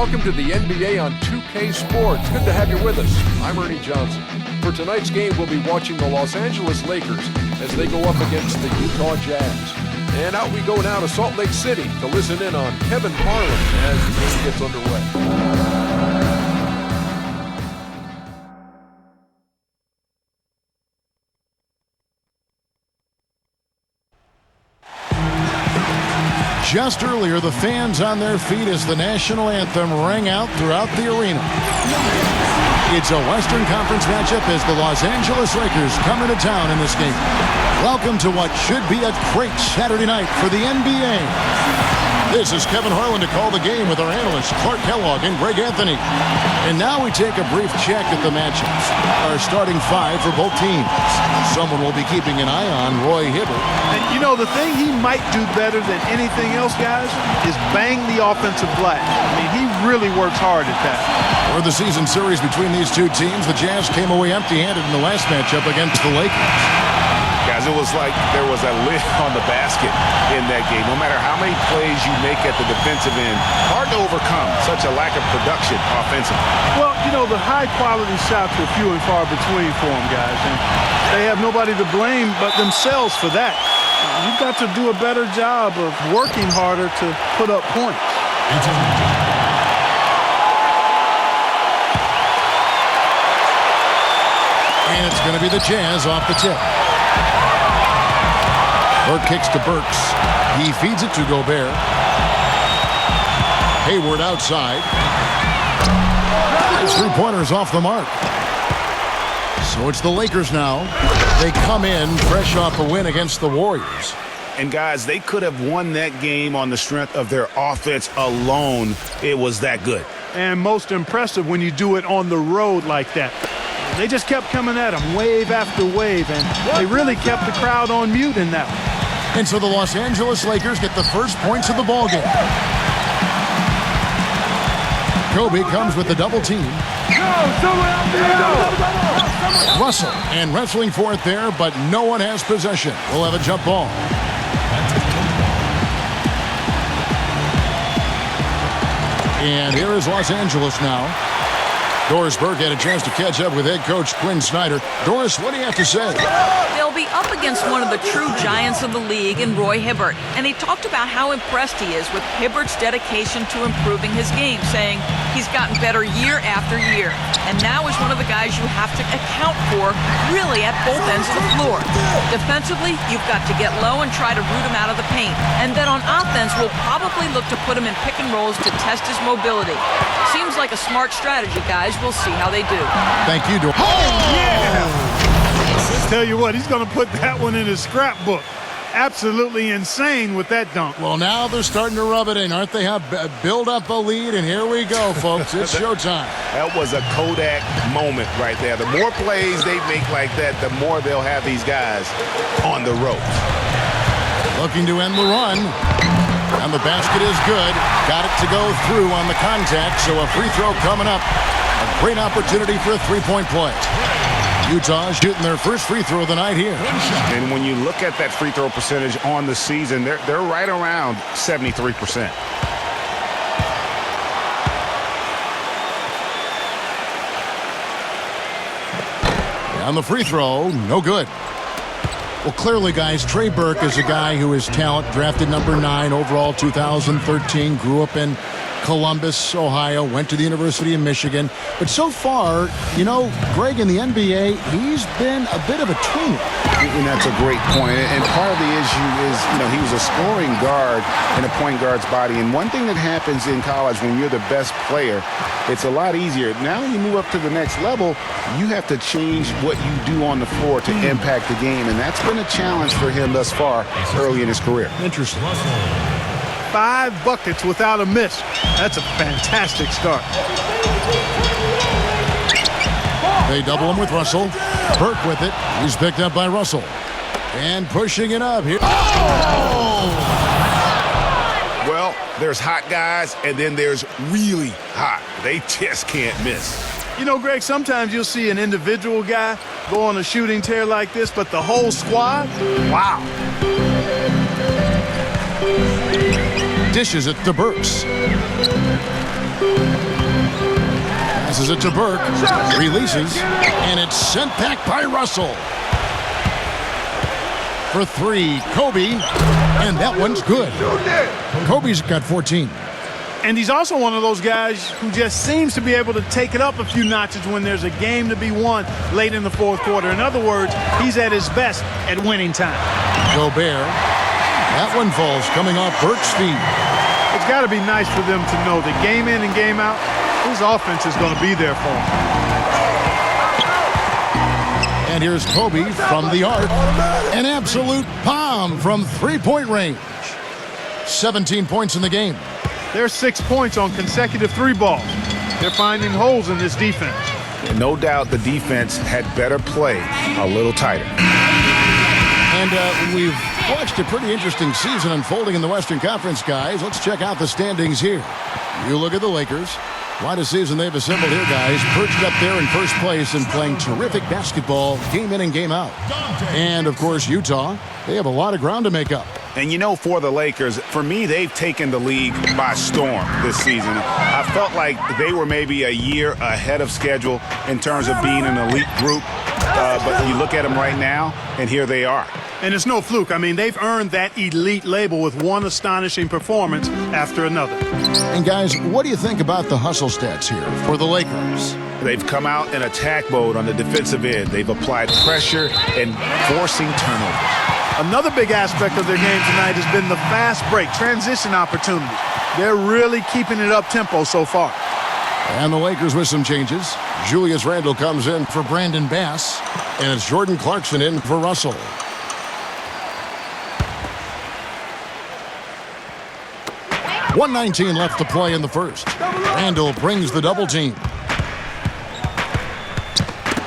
welcome to the NBA on 2K Sports. Good to have you with us. I'm Ernie Johnson. For tonight's game, we'll be watching the Los Angeles Lakers as they go up against the Utah Jazz. And out we go now to Salt Lake City to listen in on Kevin Harlan as the game gets underway. Just earlier, the fans on their feet as the national anthem rang out throughout the arena. It's a Western Conference matchup as the Los Angeles Lakers come into town in this game. Welcome to what should be a great Saturday night for the NBA. This is Kevin Harlan to call the game with our analysts Clark Kellogg and Greg Anthony. And now we take a brief check at the matchups. Our starting five for both teams. Someone will be keeping an eye on, Roy Hibbert. And you know, the thing he might do better than anything else, guys, is bang the offensive glass. I mean, he really works hard at that. For the season series between these two teams, the Jazz came away empty-handed in the last matchup against the Lakers. Guys, it was like there was a lid on the basket in that game. No matter how many plays you make at the defensive end, hard to overcome such a lack of production offensively. Well, you know, the high-quality shots were few and far between for them, guys. And they have nobody to blame but themselves for that. You've got to do a better job of working harder to put up points. And it's going to be the Jazz off the tip. Burke kicks to Burks. He feeds it to Gobert. Hayward outside. His three-pointer's off the mark. So it's the Lakers now. They come in fresh off a win against the Warriors. And guys, they could have won that game on the strength of their offense alone. It was that good. And most impressive when you do it on the road like that. They just kept coming at them wave after wave, and they really kept the crowd on mute in that one. And so the Los Angeles Lakers get the first points of the ballgame. Kobe comes with the double team. Russell and wrestling for it there, but no one has possession. We'll have a jump ball. And here is Los Angeles now. Doris Burke had a chance to catch up with head coach Quinn Snyder. Doris, what do you have to say? They'll be up against one of the true giants of the league in Roy Hibbert. And he talked about how impressed he is with Hibbert's dedication to improving his game, saying he's gotten better year after year. And now is one of the guys you have to account for really at both ends of the floor. Defensively, you've got to get low and try to root him out of the paint. And then on offense, we'll probably look to put him in pick and rolls to test his mobility. Seems like a smart strategy, guys. We'll see how they do. Thank you, Doris. Oh, yeah! Tell you what, he's going to put that one in his scrapbook. Absolutely insane with that dunk. Well, now they're starting to rub it in, aren't they? Build up a lead, and here we go, folks. It's showtime. That was a Kodak moment right there. The more plays they make like that, the more they'll have these guys on the ropes. Looking to end the run. And the basket is good. Got it to go through on the contact, so a free throw coming up. A great opportunity for a three-point play. Utah shooting their first free throw of the night here. And when you look at that free throw percentage on the season, they're right around 73%. On the free throw, no good. Well, clearly, guys, Trey Burke is a guy who is talent, drafted number 9 overall 2013, grew up in Columbus, Ohio, went to the University of Michigan. But so far, you know, Greg, in the NBA, he's been a bit of a tweener. And that's a great point. And part of the issue is, you know, he was a scoring guard in a point guard's body. And one thing that happens in college when you're the best player, it's a lot easier. Now when you move up to the next level, you have to change what you do on the floor to impact the game. And that's been a challenge for him thus far early in his career. Interesting. 5 buckets without a miss. That's a fantastic start. They double him with Russell. Burke with it. He's picked up by Russell. And pushing it up here. Oh! Well, there's hot guys, and then there's really hot. They just can't miss. You know, Greg, sometimes you'll see an individual guy go on a shooting tear like this, but the whole squad, wow. Dishes it to Burks. Passes it to Burke. Releases. And it's sent back by Russell. For three, Kobe. And that one's good. Kobe's got 14. And he's also one of those guys who just seems to be able to take it up a few notches when there's a game to be won late in the fourth quarter. In other words, he's at his best at winning time. Gobert. That one falls coming off Burke's feet. It's got to be nice for them to know that game in and game out, his offense is going to be there for him. And here's Kobe from the arc. An absolute bomb from three-point range. 17 points in the game. There's 6 points on consecutive three balls. They're finding holes in this defense. No doubt the defense had better play a little tighter. And we've watched a pretty interesting season unfolding in the Western Conference, guys. Let's check out the standings here. You look at the Lakers. Quite a season they've assembled here, guys. Perched up there in first place and playing terrific basketball game in and game out. And, of course, Utah. They have a lot of ground to make up. And you know, for the Lakers, for me, they've taken the league by storm this season. I felt like they were maybe a year ahead of schedule in terms of being an elite group. But you look at them right now, and here they are. And it's no fluke. I mean, they've earned that elite label with one astonishing performance after another. And, guys, what do you think about the hustle stats here for the Lakers? They've come out in attack mode on the defensive end. They've applied pressure and forcing turnovers. Another big aspect of their game tonight has been the fast break, transition opportunity. They're really keeping it up-tempo so far. And the Lakers with some changes. Julius Randle comes in for Brandon Bass, and it's Jordan Clarkson in for Russell. .119 left to play in the first. Randle brings the double team.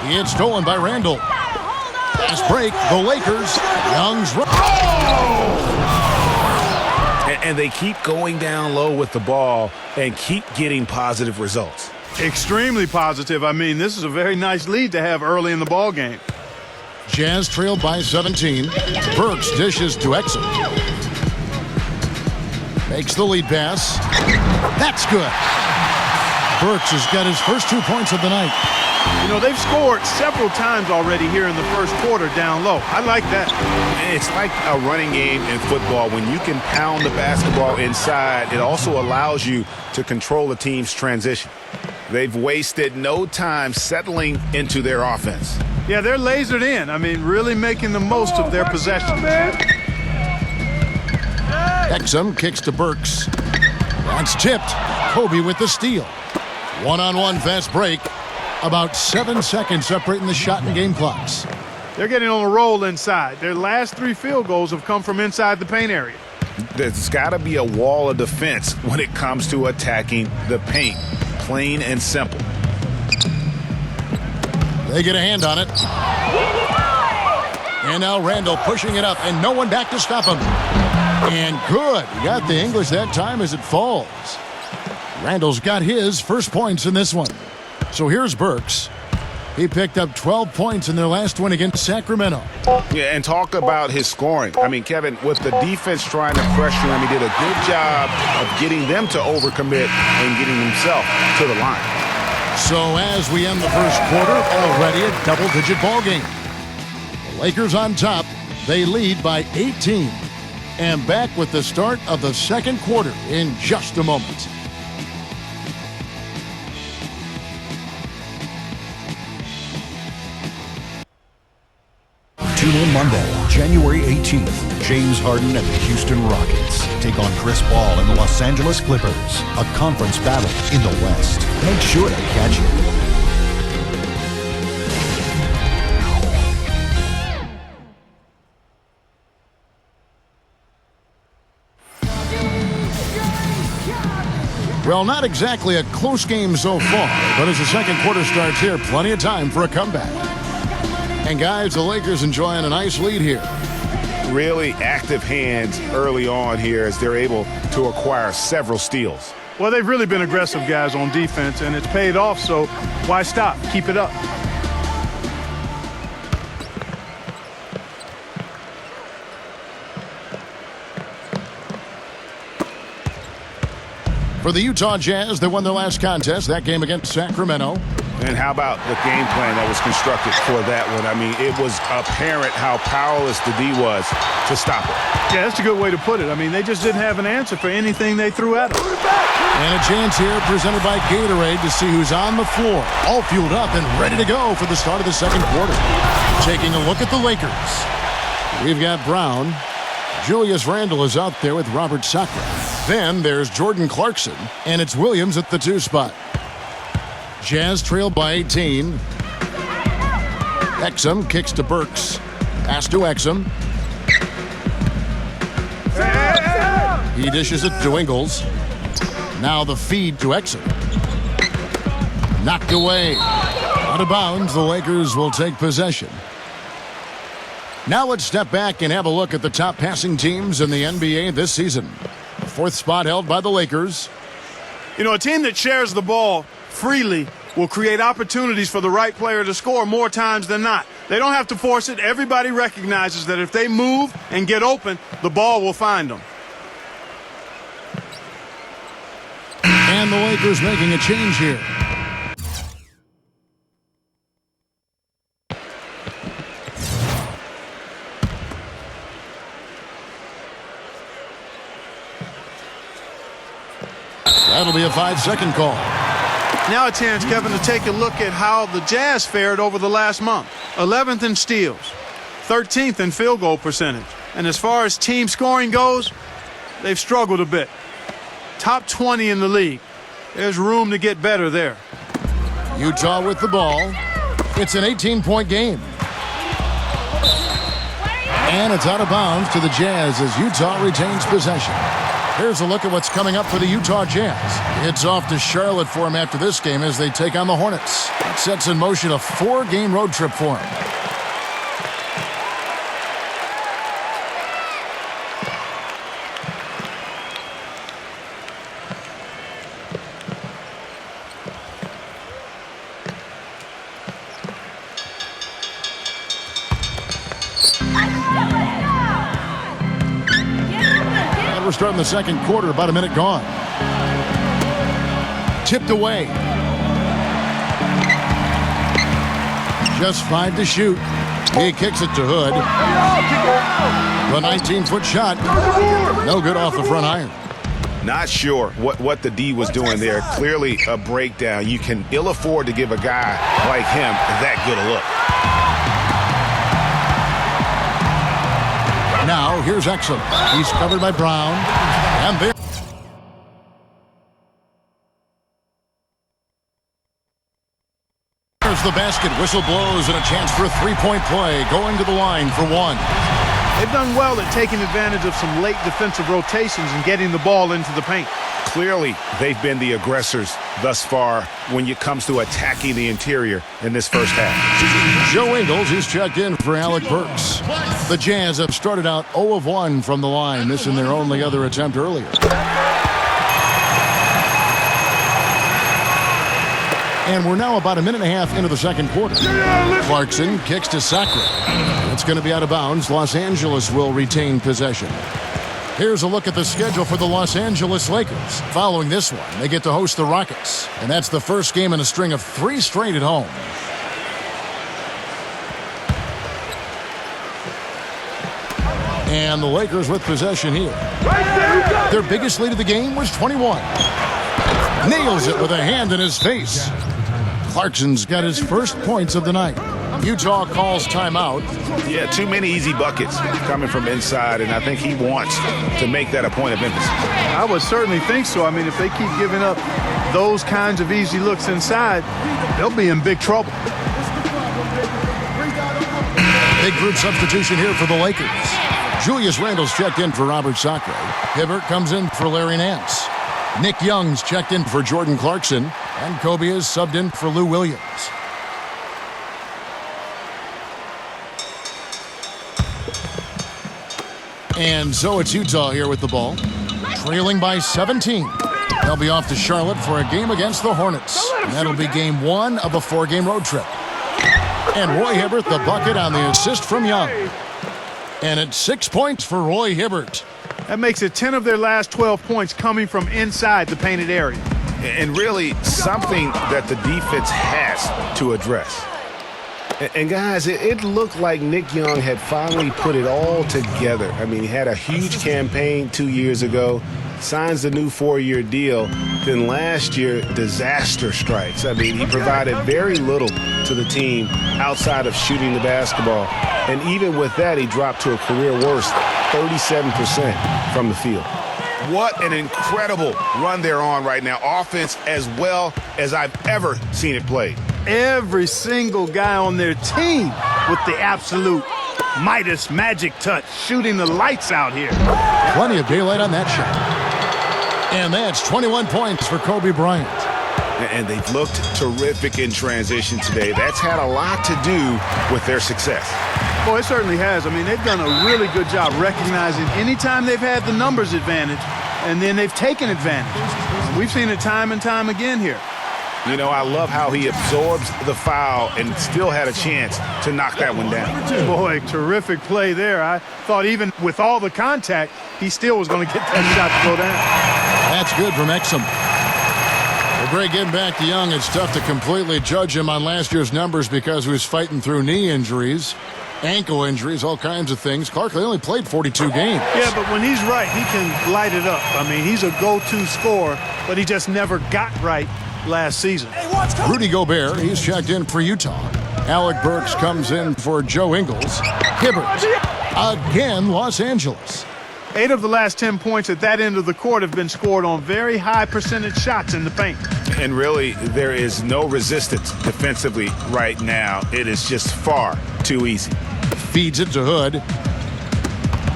It's stolen by Randle. Fast break, the Lakers. Young's run. And they keep going down low with the ball and keep getting positive results. Extremely positive. I mean, this is a very nice lead to have early in the ball game. Jazz trailed by 17. Burks dishes to Exum. Makes the lead pass. That's good. Burks has got his first 2 points of the night. You know, they've scored several times already here in the first quarter down low. I like that. It's like a running game in football. When you can pound the basketball inside, it also allows you to control the team's transition. They've wasted no time settling into their offense. Yeah, they're lasered in. I mean, really making the most of their possession. Exum kicks to Burks. That's tipped. Kobe with the steal. One-on-one fast break. About 7 seconds separating the shot and game clocks. They're getting on a roll inside. Their last 3 field goals have come from inside the paint area. There's got to be a wall of defense when it comes to attacking the paint. Plain and simple. They get a hand on it. And now Randle pushing it up, and no one back to stop him. And good. He got the English that time as it falls. Randle's got his first points in this one. So here's Burks. He picked up 12 points in their last one against Sacramento. Yeah, and talk about his scoring. I mean, Kevin, with the defense trying to pressure him, he did a good job of getting them to overcommit and getting himself to the line. So as we end the first quarter, already a double-digit ball game. The Lakers on top. They lead by 18. And back with the start of the second quarter in just a moment. Tune in Monday, January 18th. James Harden and the Houston Rockets take on Chris Paul and the Los Angeles Clippers. A conference battle in the West. Make sure to catch it. Well, not exactly a close game so far, but as the second quarter starts here, plenty of time for a comeback. And guys, the Lakers enjoying a nice lead here. Really active hands early on here as they're able to acquire several steals. Well, they've really been aggressive guys on defense, and it's paid off, so why stop? Keep it up. For For the Utah Jazz, they won their last contest, that game against Sacramento. And how about the game plan that was constructed for that one? I mean, it was apparent how powerless the D was to stop it. Yeah, that's a good way to put it. I mean, they just didn't have an answer for anything they threw at them. And a chance here presented by Gatorade to see who's on the floor. All fueled up and ready to go for the start of the second quarter. Taking a look at the Lakers. We've got Brown. Julius Randle is out there with Robert Sacre. Then there's Jordan Clarkson, and it's Williams at the 2 spot. Jazz trailed by 18. Exum kicks to Burks. Pass to Exum. He dishes it to Ingles. Now the feed to Exum. Knocked away. Out of bounds, the Lakers will take possession. Now let's step back and have a look at the top passing teams in the NBA this season. The 4th spot held by the Lakers. You know, a team that shares the ball freely will create opportunities for the right player to score more times than not. They don't have to force it. Everybody recognizes that if they move and get open, the ball will find them. And the Lakers making a change here. That'll be a 5-second call. Now a chance, Kevin, to take a look at how the Jazz fared over the last month. 11th in steals, 13th in field goal percentage. And as far as team scoring goes, they've struggled a bit. Top 20 in the league. There's room to get better there. Utah with the ball. It's an 18-point game. And it's out of bounds to the Jazz as Utah retains possession. Here's a look at what's coming up for the Utah Jazz. It's off to Charlotte for them after this game as they take on the Hornets. That sets in motion a 4-game road trip for them. We're starting the second quarter, about a minute gone. Tipped away. Just 5 to shoot. He kicks it to Hood. The 19-foot shot. No good off the front iron. Not sure what the D was doing there. Clearly a breakdown. You can ill afford to give a guy like him that good a look. Now, here's Exum. He's covered by Brown. And there's the basket. Whistle blows and a chance for a 3-point play. Going to the line for 1. They've done well at taking advantage of some late defensive rotations and getting the ball into the paint. Clearly, they've been the aggressors thus far when it comes to attacking the interior in this first half. Joe Ingles is checked in for Alec Burks. The Jazz have started out 0 of 1 from the line, missing their only other attempt earlier. And we're now about a minute and a half into the second quarter. Clarkson kicks to Sacre. It's going to be out of bounds. Los Angeles will retain possession. Here's a look at the schedule for the Los Angeles Lakers. Following this one, they get to host the Rockets. And that's the first game in a string of 3 straight at home. And the Lakers with possession here. Their biggest lead of the game was 21. Nails it with a hand in his face. Clarkson's got his first points of the night. Utah calls timeout. Yeah, too many easy buckets coming from inside, and I think he wants to make that a point of emphasis. I would certainly think so. I mean, if they keep giving up those kinds of easy looks inside, they'll be in big trouble. Big group substitution here for the Lakers. Julius Randle's checked in for Robert Sacre. Hibbert comes in for Larry Nance. Nick Young's checked in for Jordan Clarkson. And Kobe is subbed in for Lou Williams. And so it's Utah here with the ball. Trailing by 17. They'll be off to Charlotte for a game against the Hornets. And that'll be game 1 of a 4-game road trip. And Roy Hibbert the bucket on the assist from Young. And it's 6 points for Roy Hibbert. That makes it 10 of their last 12 points coming from inside the painted area. And really something that the defense has to address. And guys, it looked like Nick Young had finally put it all together. I mean, he had a huge campaign 2 years ago, signs the new 4-year deal. Then last year, disaster strikes. I mean, he provided very little to the team outside of shooting the basketball. And even with that, he dropped to a career worst, 37% from the field. What an incredible run they're on right now. Offense as well as I've ever seen it played. Every single guy on their team with the absolute Midas magic touch, shooting the lights out here. Plenty of daylight on that shot. And that's 21 points for Kobe Bryant. And they've looked terrific in transition today. That's had a lot to do with their success. Oh, it certainly has. I mean, they've done a really good job recognizing anytime they've had the numbers advantage, and then they've taken advantage. We've seen it time and time again here. You know, I love how he absorbs the foul and still had a chance to knock that one down. Boy, terrific play there. I thought even with all the contact, he still was going to get that shot to go down. That's good from Exum. Well, Greg, getting back to Young, it's tough to completely judge him on last year's numbers because he was fighting through knee injuries, ankle injuries, all kinds of things. Clark only played 42 games. Yeah, but when he's right, he can light it up. I mean, he's a go-to scorer, but he just never got right last season. Rudy Gobert, he's checked in for Utah. Alec Burks comes in for Joe Ingles. Hibbert, again, Los Angeles. 8 of the last 10 points at that end of the court have been scored on very high percentage shots in the paint. And really, there is no resistance defensively right now. It is just far too easy. Feeds it to Hood.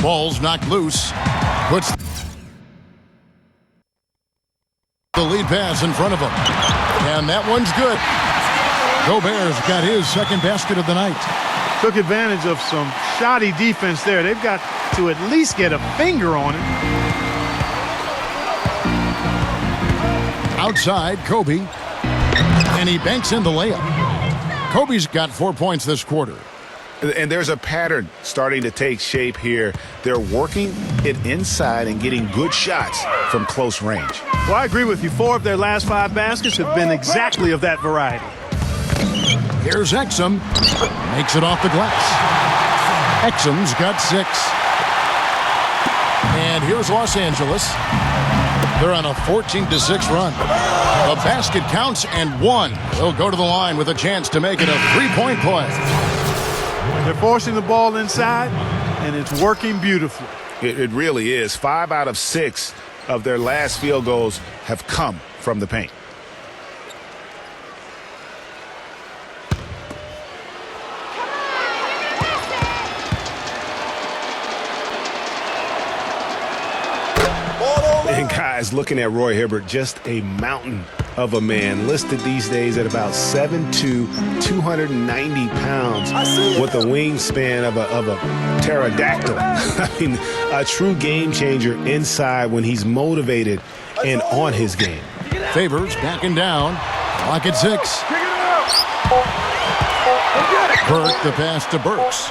Ball's knocked loose. Puts the lead pass in front of him. And that one's good. Gobert's got his second basket of the night. Took advantage of some shoddy defense there. They've got to at least get a finger on it. Outside, Kobe. And he banks in the layup. Kobe's got 4 points this quarter. And there's a pattern starting to take shape here. They're working it inside and getting good shots from close range. Well, I agree with you. 4 of their last 5 baskets have been exactly of that variety. Here's Exum. Makes it off the glass. Exum's got 6. And here's Los Angeles. They're on a 14-6 run. The basket counts and 1. They'll go to the line with a chance to make it a 3-point play. They're forcing the ball inside, and it's working beautifully. It really is. 5 out of 6 of their last field goals have come from the paint. And guys, looking at Roy Hibbert, just a mountain of a man, listed these days at about 7'2", 290 pounds, with a wingspan of a pterodactyl. I mean, a true game changer inside when he's motivated and on his game. Favors backing down. Clock at 6. Burke, the pass to Burks.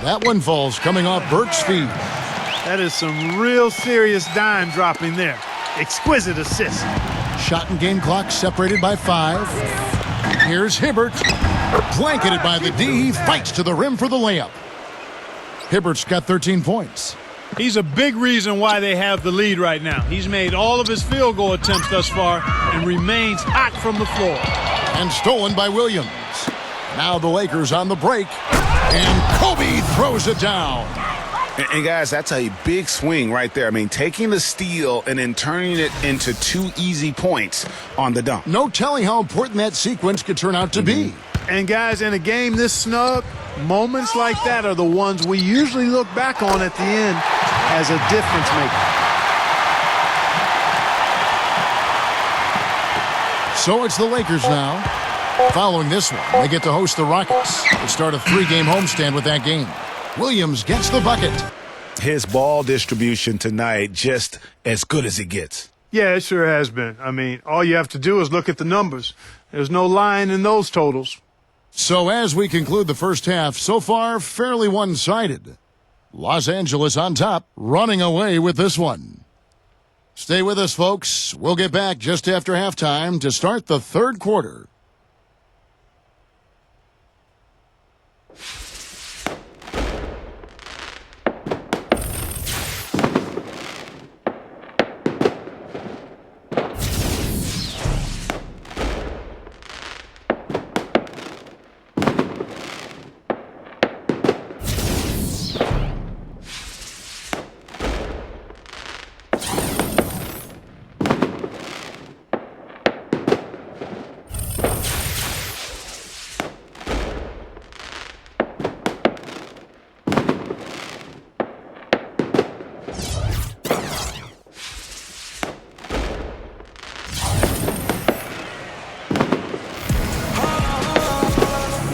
That one falls coming off Burke's feet. That is some real serious dime dropping there. Exquisite assist. Shot and game clock separated by 5. Here's Hibbert. Blanketed by the D. He fights to the rim for the layup. Hibbert's got 13 points. He's a big reason why they have the lead right now. He's made all of his field goal attempts thus far and remains hot from the floor. And stolen by Williams. Now the Lakers on the break. And Kobe throws it down. And guys, that's a big swing right there. I mean, taking the steal and then turning it into 2 easy points on the dunk. No telling how important that sequence could turn out to be. And guys, in a game this snug, moments like that are the ones we usually look back on at the end as a difference maker. So it's the Lakers now. Following this one, they get to host the Rockets. They start a 3-game homestand with that game. Williams gets the bucket. His ball distribution tonight just as good as it gets. Yeah, it sure has been. I mean, all you have to do is look at the numbers. There's no lying in those totals. So as we conclude the first half, so far fairly one-sided. Los Angeles on top, running away with this one. Stay with us, folks. We'll get back just after halftime to start the third quarter.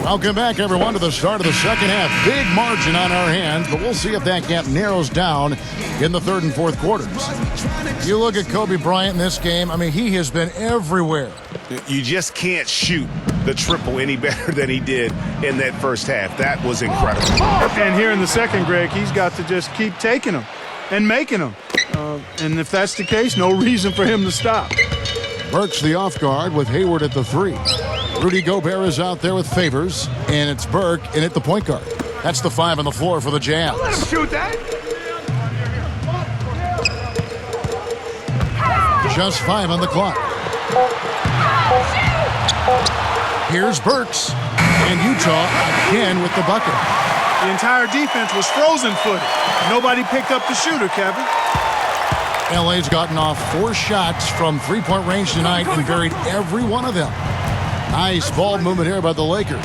Welcome back, everyone, to the start of the second half. Big margin on our hands, but we'll see if that gap narrows down in the third and fourth quarters. You look at Kobe Bryant in this game, I mean, he has been everywhere. You just can't shoot the triple any better than he did in that first half. That was incredible. And here in the second, Greg, he's got to just keep taking them and making them. And if that's the case, no reason for him to stop. Burks the off guard with Hayward at the 3. Rudy Gobert is out there with Favors, and it's Burke in at the point guard. That's the 5 on the floor for the Jazz. Shoot that. Just 5 on the clock. Here's Burks, and Utah again with the bucket. The entire defense was frozen-footed. Nobody picked up the shooter, Kevin. LA's gotten off 4 shots from three-point range tonight and buried every one of them. Nice ball movement here by the Lakers.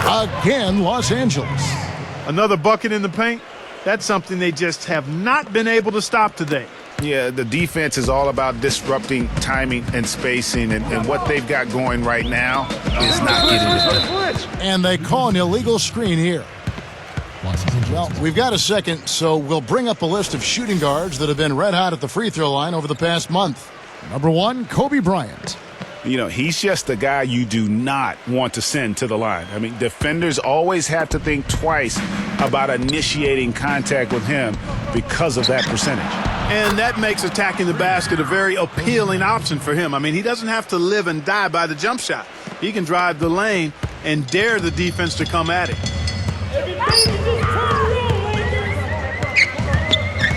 Again, Los Angeles. Another bucket in the paint. That's something they just have not been able to stop today. Yeah, the defense is all about disrupting timing and spacing, and what they've got going right now is not getting it done. And they call an illegal screen here. Well, we've got a second, so we'll bring up a list of shooting guards that have been red hot at the free throw line over the past month. Number 1, Kobe Bryant. You know, he's just the guy you do not want to send to the line. I mean, defenders always have to think twice about initiating contact with him because of that percentage. And that makes attacking the basket a very appealing option for him. I mean, he doesn't have to live and die by the jump shot. He can drive the lane and dare the defense to come at it.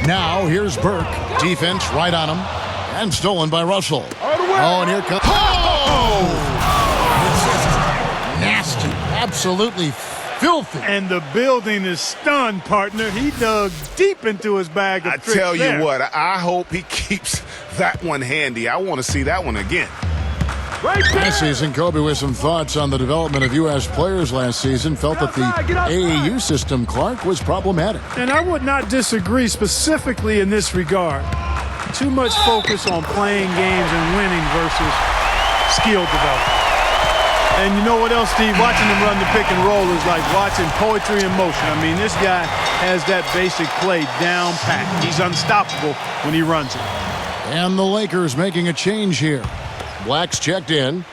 Now, here's Burke. Defense right on him. And stolen by Russell. Oh, and here comes... Oh! This is nasty. Absolutely filthy. And the building is stunned, partner. He dug deep into his bag of I tricks tell there. you what, I hope he keeps that one handy. I want to see that one again. Last season, Kobe with some thoughts on the development of U.S. players last season. Felt that the AAU system, Clark, was problematic. And I would not disagree specifically in this regard. Too much focus on playing games and winning versus skill development. And you know what else, Steve? Watching him run the pick and roll is like watching poetry in motion. I mean, this guy has that basic play down pat. He's unstoppable when he runs it. And the Lakers making a change here. Black's checked in.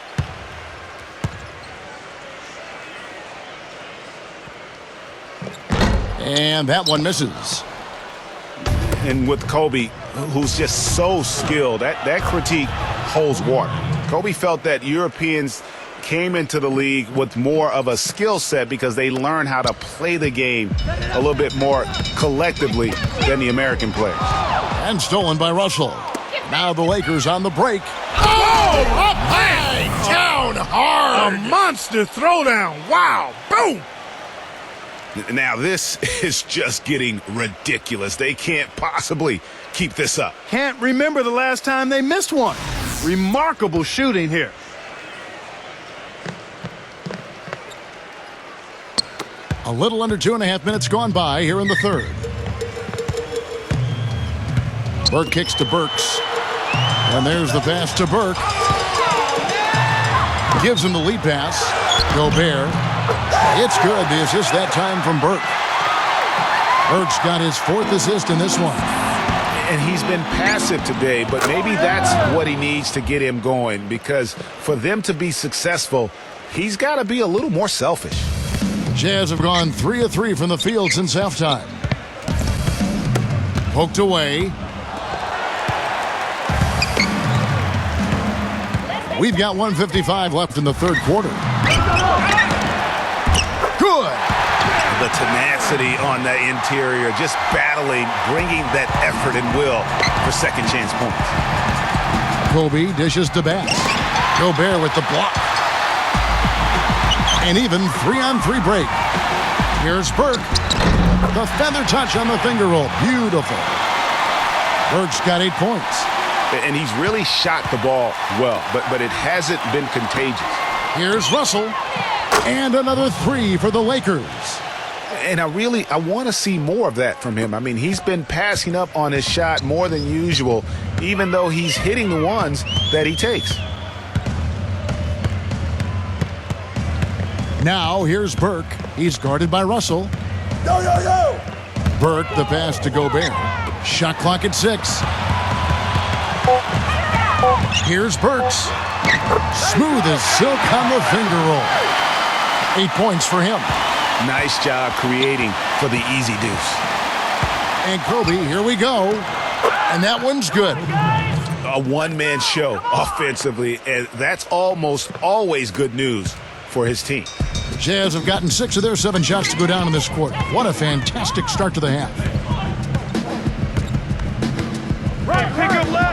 And that one misses. And with Kobe, who's just so skilled, that critique holds water. Kobe felt that Europeans came into the league with more of a skill set because they learned how to play the game a little bit more collectively than the American players. And stolen by Russell. Now the Lakers on the break. Oh, up high, down hard. A monster throwdown. Wow, boom. Now this is just getting ridiculous. They can't possibly keep this up. Can't remember the last time they missed one. Remarkable shooting here. A little under 2.5 minutes gone by here in the third. Burke kicks to Burks. And there's the pass to Burke. Gives him the lead pass. Gobert. It's good. The assist that time from Burke. Burke's got his 4th assist in this one. And he's been passive today, but maybe that's what he needs to get him going, because for them to be successful, he's got to be a little more selfish. Jazz have gone 3 of 3 from the field since halftime. Poked away. We've got 1:55 left in the third quarter. Good. The tenacity on the interior, just battling, bringing that effort and will for second chance points. Kobe dishes to Bass. Gobert with the block. And even 3-on-3 break. Here's Burke. The feather touch on the finger roll. Beautiful. Burke's got 8 points. And he's really shot the ball well, but it hasn't been contagious. Here's Russell. And another 3 for the Lakers. And I want to see more of that from him. I mean, he's been passing up on his shot more than usual, even though he's hitting the ones that he takes. Now here's Burke. He's guarded by Russell. Burke, the pass to Gobert. Shot clock at 6. Here's Burks. Smooth as silk on the finger roll. 8 points for him. Nice job creating for the easy deuce. And Kobe, here we go. And that one's good. A one-man show offensively, and that's almost always good news for his team. The Jazz have gotten 6 of their 7 shots to go down in this quarter. What a fantastic start to the half.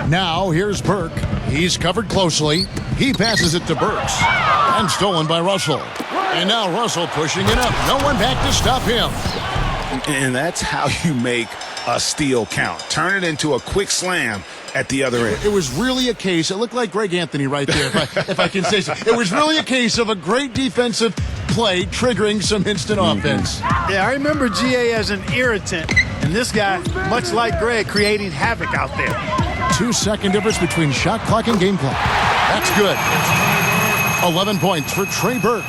Now here's Burke. He's covered closely. He passes it to Burks. And stolen by Russell. And now Russell pushing it up. No one back to stop him. And that's how you make a steal count. Turn it into a quick slam at the other end. It was really a case. It looked like Greg Anthony right there, if I can say so. It was really a case of a great defensive play triggering some instant offense. Yeah, I remember GA as an irritant. And this guy, much like Greg, creating havoc out there. 2-second difference between shot clock and game clock. That's good. 11 points for Trey Burke.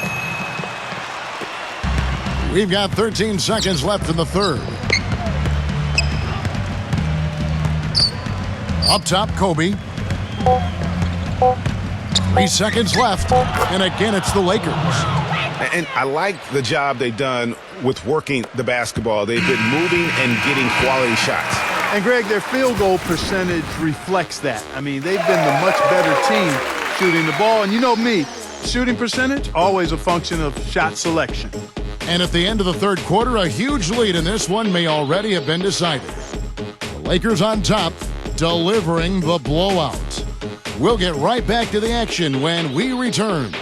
We've got 13 seconds left in the third. Up top, Kobe. 3 seconds left. And again, it's the Lakers. And I like the job they've done with working the basketball. They've been moving and getting quality shots. And, Greg, their field goal percentage reflects that. I mean, they've been the much better team shooting the ball. And you know me, shooting percentage, always a function of shot selection. And at the end of the third quarter, a huge lead in this one may already have been decided. The Lakers on top, delivering the blowout. We'll get right back to the action when we return.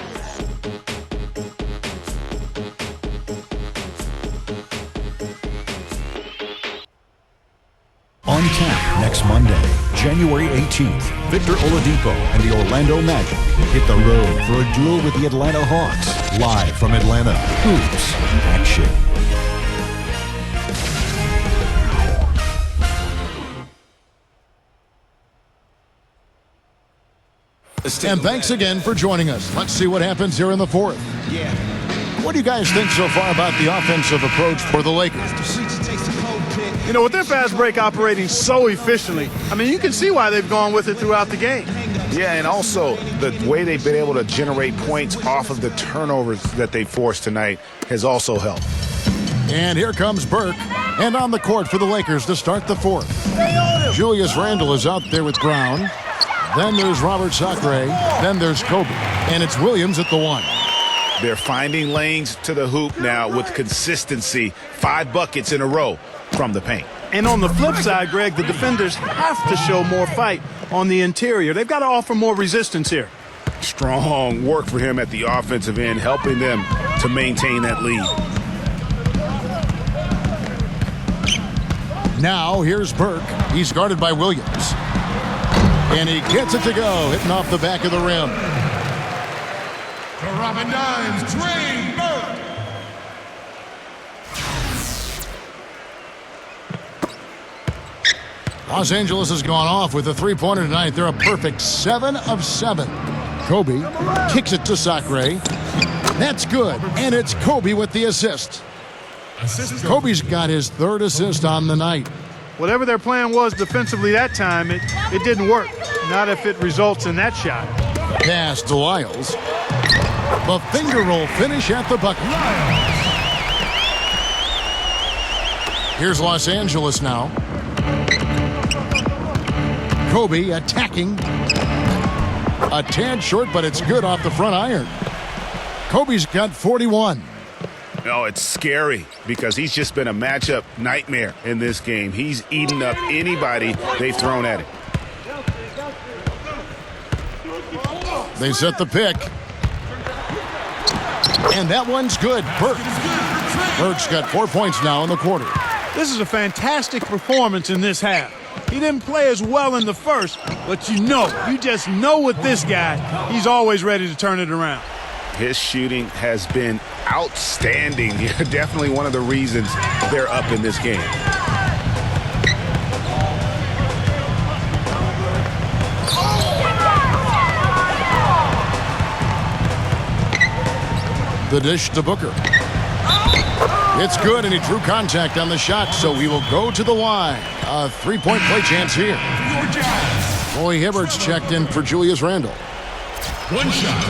On tap next Monday, January 18th, Victor Oladipo and the Orlando Magic hit the road for a duel with the Atlanta Hawks. Live from Atlanta, hoops action. And thanks again for joining us. Let's see what happens here in the fourth. What do you guys think so far about the offensive approach for the Lakers? You know, with their fast break operating so efficiently, I mean, you can see why they've gone with it throughout the game. Yeah, and also the way they've been able to generate points off of the turnovers that they forced tonight has also helped. And here comes Burke. And on the court for the Lakers to start the fourth. Julius Randle is out there with Brown. Then there's Robert Sacre. Then there's Kobe. And it's Williams at the 1. They're finding lanes to the hoop now with consistency. 5 buckets in a row from the paint. And on the flip side, Greg, the defenders have to show more fight on the interior. They've got to offer more resistance here. Strong work for him at the offensive end, helping them to maintain that lead. Now here's Burke. He's guarded by Williams. And he gets it to go, hitting off the back of the rim. The Robin Dimes, Trey Burke. Los Angeles has gone off with a three-pointer tonight. They're a perfect 7 of 7. Kobe kicks it to Sacre. That's good. And it's Kobe with the assist. Kobe's got his 3rd assist on the night. Whatever their plan was defensively that time, it didn't work. Not if it results in that shot. Pass to Lyles. The finger roll finish at the bucket. Here's Los Angeles now. Kobe attacking. A tad short, but it's good off the front iron. Kobe's got 41. No, it's scary because he's just been a matchup nightmare in this game. He's eaten up anybody they've thrown at him. They set the pick. And that one's good. Burke's got 4 points now in the quarter. This is a fantastic performance in this half. He didn't play as well in the first, but you just know with this guy, he's always ready to turn it around. His shooting has been outstanding. Definitely one of the reasons they're up in this game. The dish to Booker. It's good, and he drew contact on the shot, so we will go to the line. A three-point play chance here. Roy Hibbert's checked in for Julius Randle. One shot.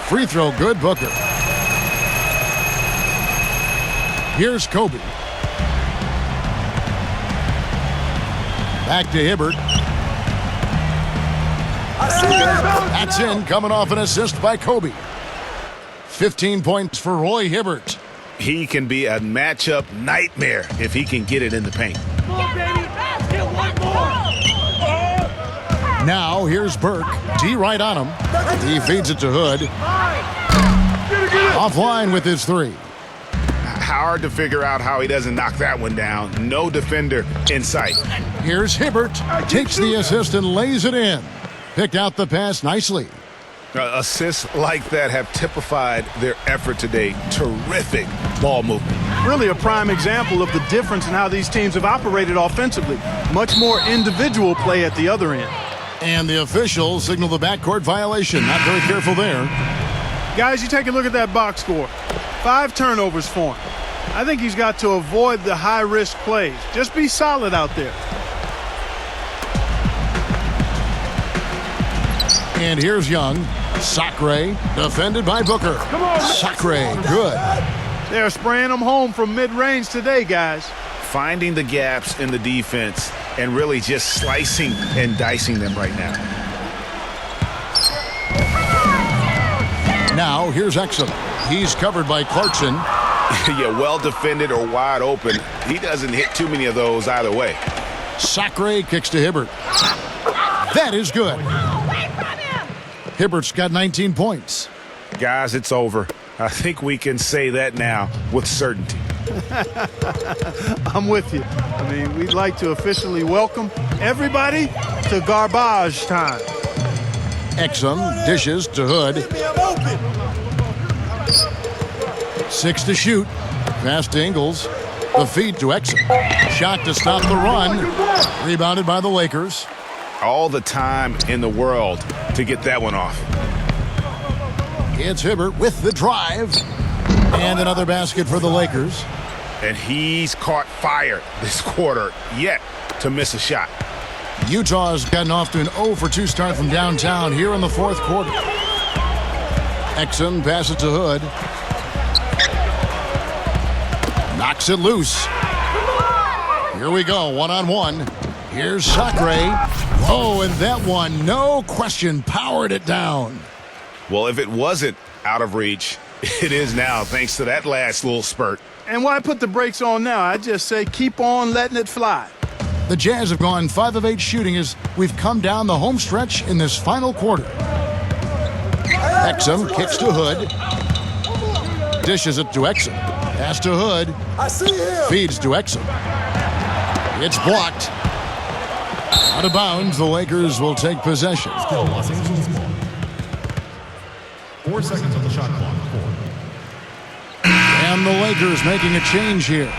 Free throw, good, Booker. Here's Kobe. Back to Hibbert. That's in, coming off an assist by Kobe. 15 points for Roy Hibbert. He can be a matchup nightmare if he can get it in the paint. Now here's Burke. D right on him. He feeds it to Hood. Offline with his three. Hard to figure out how he doesn't knock that one down. No defender in sight. Here's Hibbert. Takes the assist and lays it in. Picked out the pass nicely. Assists like that have typified their effort today. Terrific ball movement. Really a prime example of the difference in how these teams have operated offensively. Much more individual play at the other end. And the officials signal the backcourt violation. Not very careful there. Guys, you take a look at that box score. 5 turnovers for him. I think he's got to avoid the high-risk plays. Just be solid out there. And here's Young. Sacre, defended by Booker. Sacre, good. They're spraying them home from mid-range today, guys. Finding the gaps in the defense and really just slicing and dicing them right now. Now, here's Exum. He's covered by Clarkson. Yeah, well defended or wide open. He doesn't hit too many of those either way. Sacre kicks to Hibbert. That is good. Hibbert's got 19 points. Guys, it's over. I think we can say that now with certainty. I'm with you. I mean, we'd like to officially welcome everybody to garbage time. Exum dishes to Hood. 6 to shoot. Pass to Ingles. The feed to Exum. Shot to stop the run. Rebounded by the Lakers. All the time in the world to get that one off. It's Hibbert with the drive. And another basket for the Lakers. And he's caught fire this quarter yet to miss a shot. Utah's gotten off to an 0 for 2 start from downtown here in the fourth quarter. Exum passes to Hood. Knocks it loose. Here we go, one-on-one. Here's Sacre. Oh, and that one, no question, powered it down. Well, if it wasn't out of reach, it is now thanks to that last little spurt. And why put the brakes on now? I just say keep on letting it fly. The Jazz have gone 5 of 8 shooting as we've come down the home stretch in this final quarter. Exum kicks to Hood. Dishes it to Exum. Pass to Hood. Feeds to Exum. It's blocked. Out of bounds, the Lakers will take possession. Still Los Angeles ball. 4 seconds on the shot clock. 4. And the Lakers making a change here.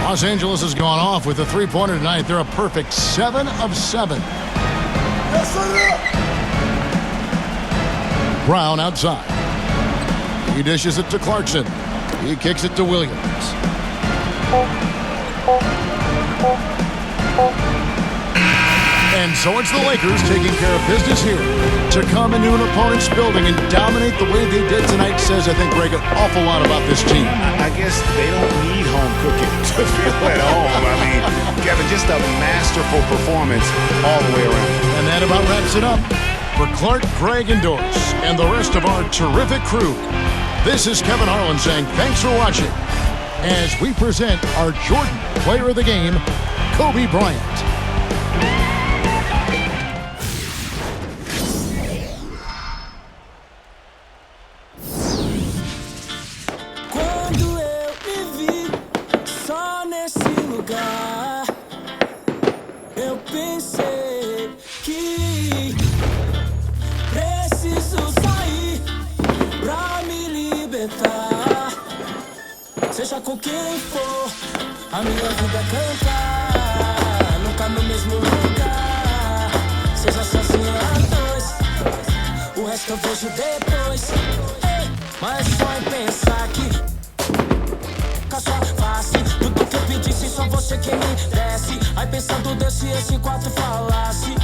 Los Angeles has gone off with a three-pointer tonight. They're a perfect 7 of 7. Brown outside. He dishes it to Clarkson. He kicks it to Williams. And so it's the Lakers taking care of business here. To come into an opponent's building and dominate the way they did tonight says, I think, Greg, an awful lot about this team. I guess they don't need home cooking to feel at home. I mean, Kevin, just a masterful performance all the way around. And that about wraps it up. For Clark, Greg, and Doris, and the rest of our terrific crew, this is Kevin Harlan saying thanks for watching as we present our Jordan Player of the Game, Kobe Bryant. Quando eu me vi só nesse lugar, eu pensei que preciso sair pra me libertar. Seja com quem for, a minha vida é cantar. Nunca no mesmo lugar, seja sozinho a dois. O resto eu vejo depois. Mas só em pensar que com a sua face, tudo que eu pedisse, só você que me desse. Aí pensando Deus se esse quarto falasse.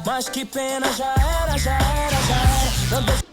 Mas que pena, já era, já era, já era. Não deixa